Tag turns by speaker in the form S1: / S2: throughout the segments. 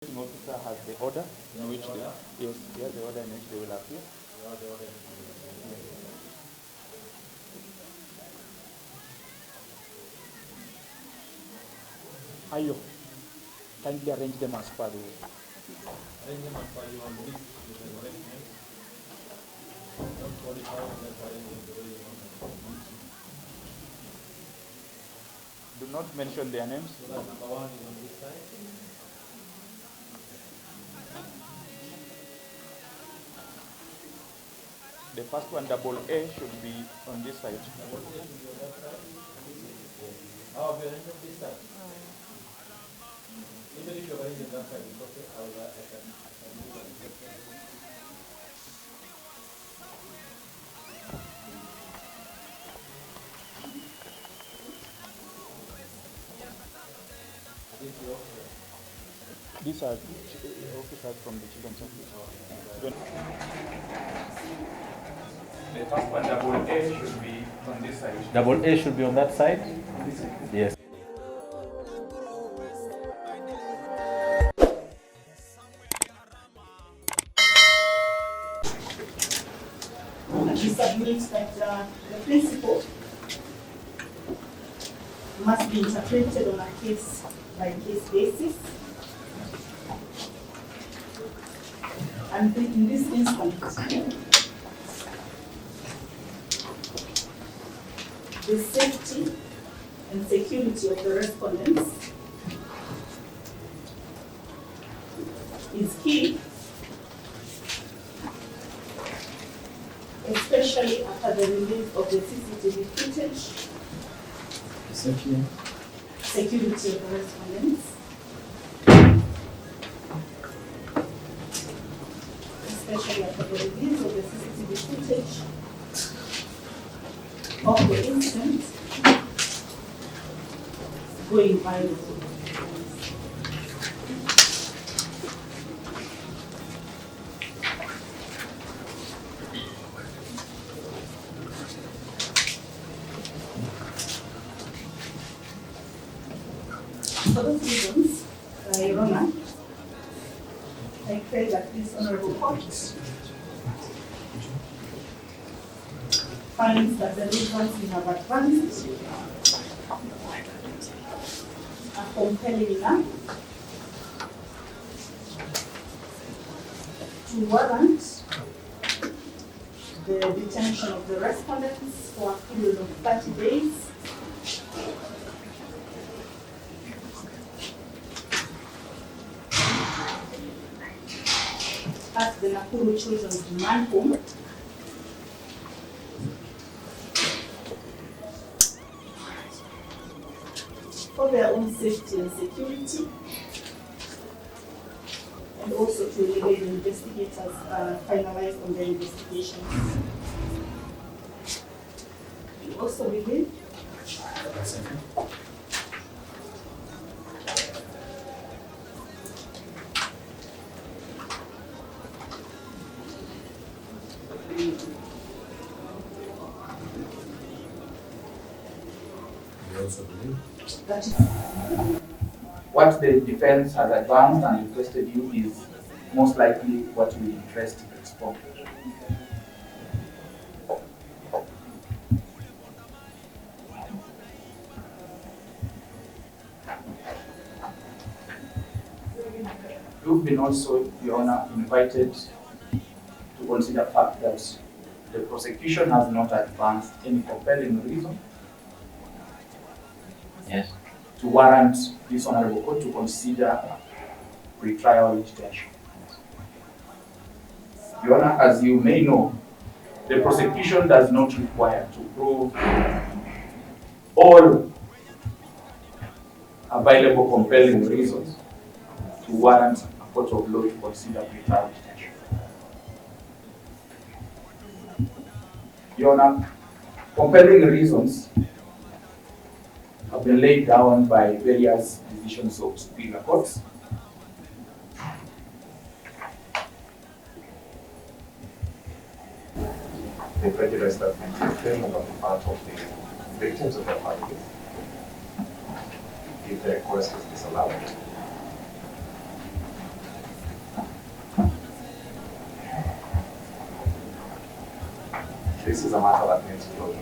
S1: Officer has the order in which they, yes, he has the order in which they will appear. Ayo, kindly arrange them as per the. Arrange them as per your list with the correct name. Don't qualify unless arranging the way you want them. Do not mention their names. So that number 1 is on this side. The first one, double A, should be on this side. Double A should be on that side. Oh, we arranged on this side. Even if you're arranging that side, it's okay. I can move on this side. These are officers from the children's office. The first one, double A, should be on this side.
S2: Double A should be on that side? Yes.
S3: We submit that the principle must be interpreted on a case-by-case basis. And in this instance, the safety and security of the respondents is key, especially after the release of the CCTV footage. Security of the respondents, especially after the release of the CCTV footage of the incident going viral. For those reasons, Your Honor, I pray that this honorable court finds that the reasons we have advanced are compelling enough to warrant the detention of the respondents for a period of 30 days at the Nakuru Children's Remand Home for their own safety and security, and also to relay the investigators finalized on their investigations. We also believe that
S1: what the defense has advanced and requested you is most likely what we interest to explore. You've been also, Your Honor, invited to consider the fact that the prosecution has not advanced any compelling reason to warrant this honorable court to consider pre-trial detention. Your Honor, as you may know, the prosecution does not require to prove all available compelling reasons to warrant a court of law to consider pre-trial detention. Your Honor, compelling reasons have been laid down by various decisions of superior courts.
S4: The prejudice that may be felt on the part of the victims of the family if the request is disallowed. This is a matter that needs closure.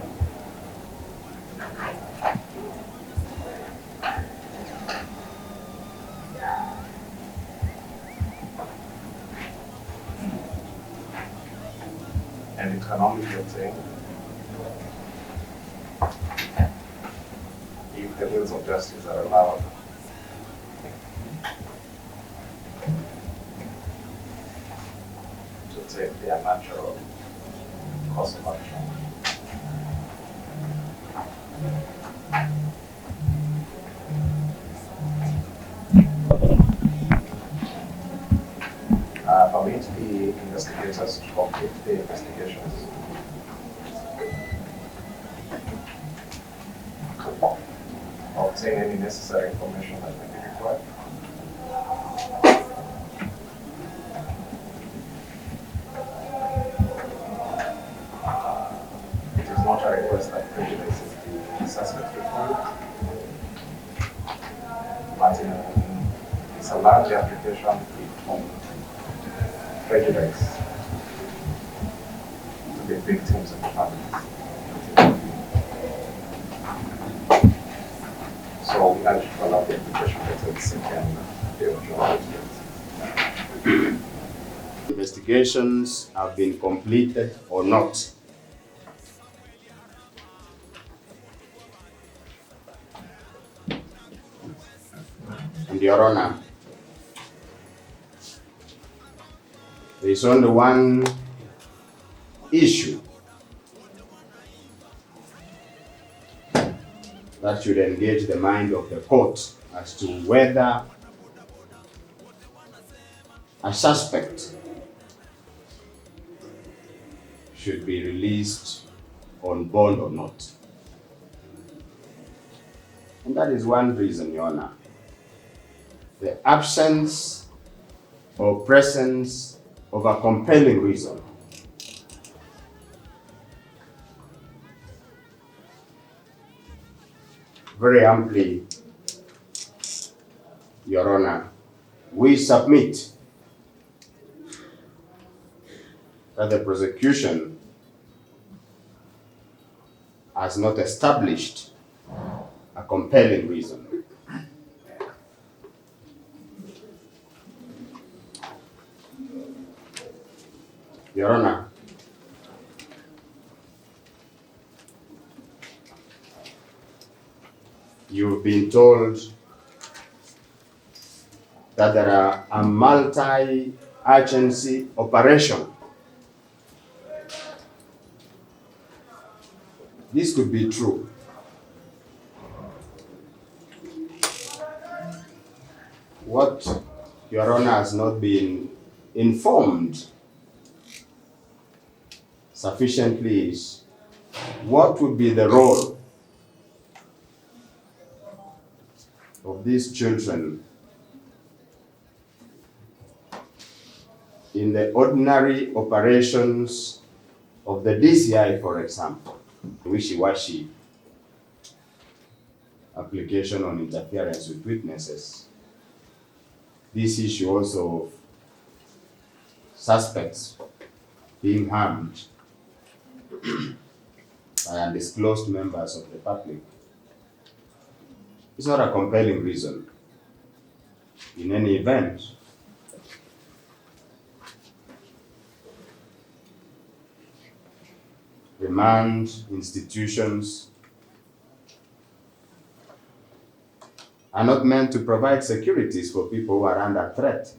S4: And it can only be obtained if the wheels of justice are allowed to take their natural course of action. Permit the investigators to complete the investigations. Obtain any necessary information that may be required. It is not a request that prejudices the suspect before it, but it's a large application from prejudice to the victims and families. So we urge to allow the application to the second day of July.
S5: Investigations have been completed or not. And Your Honor, there is only one issue that should engage the mind of the court as to whether a suspect should be released on bond or not. And that is one reason, Your Honor. The absence or presence of a compelling reason. Very amply, Your Honor, we submit that the prosecution has not established a compelling reason. Your Honor, you've been told that there are a multi-agency operation. This could be true. What Your Honor has not been informed sufficiently is what would be the role of these children in the ordinary operations of the DCI, for example, wishy-washy application on interference with witnesses. This issue also of suspects being harmed by undisclosed members of the public. It's not a compelling reason. In any event, remand institutions are not meant to provide securities for people who are under threat.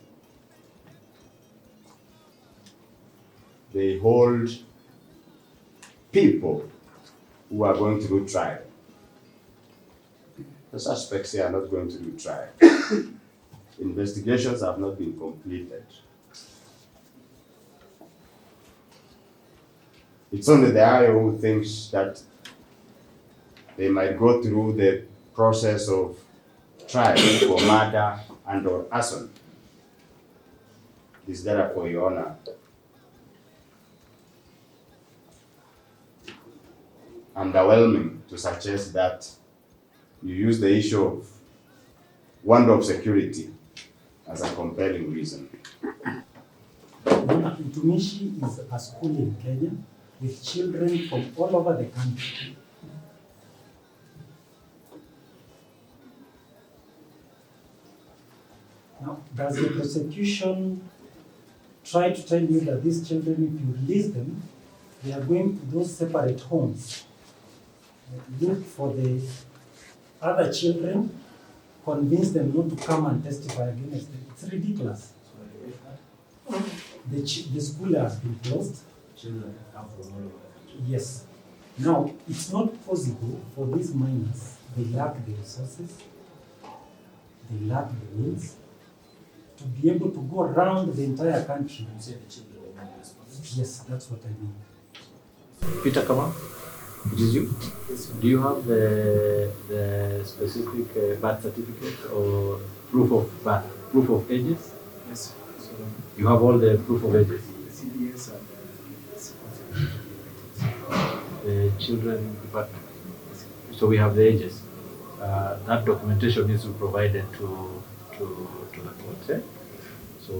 S5: They hold people who are going through trial. The suspects here are not going through trial. Investigations have not been completed. It's only the IO who thinks that they might go through the process of trial for murder and or arson. It is therefore, Your Honor, underwhelming to suggest that you use the issue of want of security as a compelling reason.
S6: Utumishi is a school in Kenya, with children from all over the country. Now, does the prosecution try to tell you that these children, if you release them, they are going to those separate homes, look for the other children, convince them not to come and testify against them? It's ridiculous. The school has been closed.
S1: Children come from all over the country.
S6: Yes. Now, it's not possible for these minors, they lack the resources, they lack the means, to be able to go around the entire country.
S1: You say the children are not responsible.
S6: Yes, that's what I mean.
S2: Peter, come on. It is you. Do you have the specific birth certificate or proof of birth, proof of ages?
S7: Yes. So
S2: You have all the proof of ages.
S7: the CDS and
S2: The children department. So we have the ages. That documentation needs to be provided to the court. Eh? So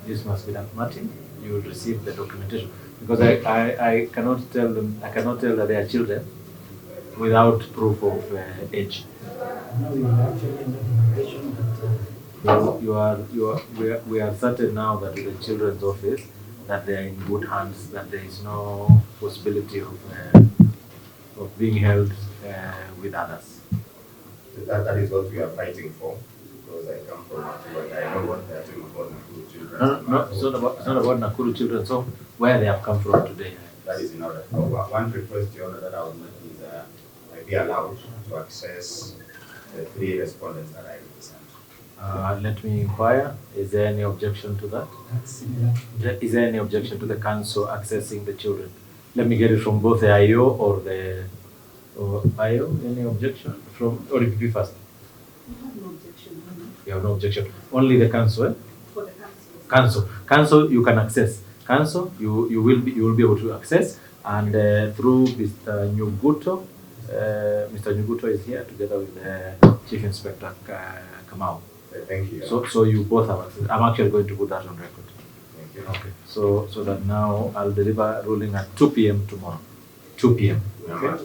S2: this must be done. Martin, you will receive the documentation because I cannot tell them. I cannot tell that they are children without proof of age.
S6: No, you are actually in the declaration that
S2: We are certain now that with the children's office that they are in good hands. That there is no possibility of being held with others.
S5: That is what we are fighting for, because I come from Nakuru and I know what they are doing about Nakuru children.
S2: No, it's not about Nakuru children. So where they have come from today.
S5: That is in order. One request, Your Honor, that I would make is I be allowed to access the 3 respondents that I sent.
S2: Let me inquire. Is there any objection to that?
S6: that's similar.
S2: Is there any objection to the council accessing the children? Let me get it from both the IO or the IO. Any objection from or EPP first?
S3: We have no objection
S2: You have no objection. Only the council. Eh?
S3: for the council.
S2: Council, you can access. Council, you will be able to access, and through Mr. Nyuguto. Mr. Nyuguto is here together with the Chief Inspector Kamau.
S5: Thank you.
S2: So you both have access. I'm actually going to put that on record.
S5: Thank you.
S2: Okay. So that now I'll deliver ruling at 2 p.m. tomorrow. 2 p.m. Okay.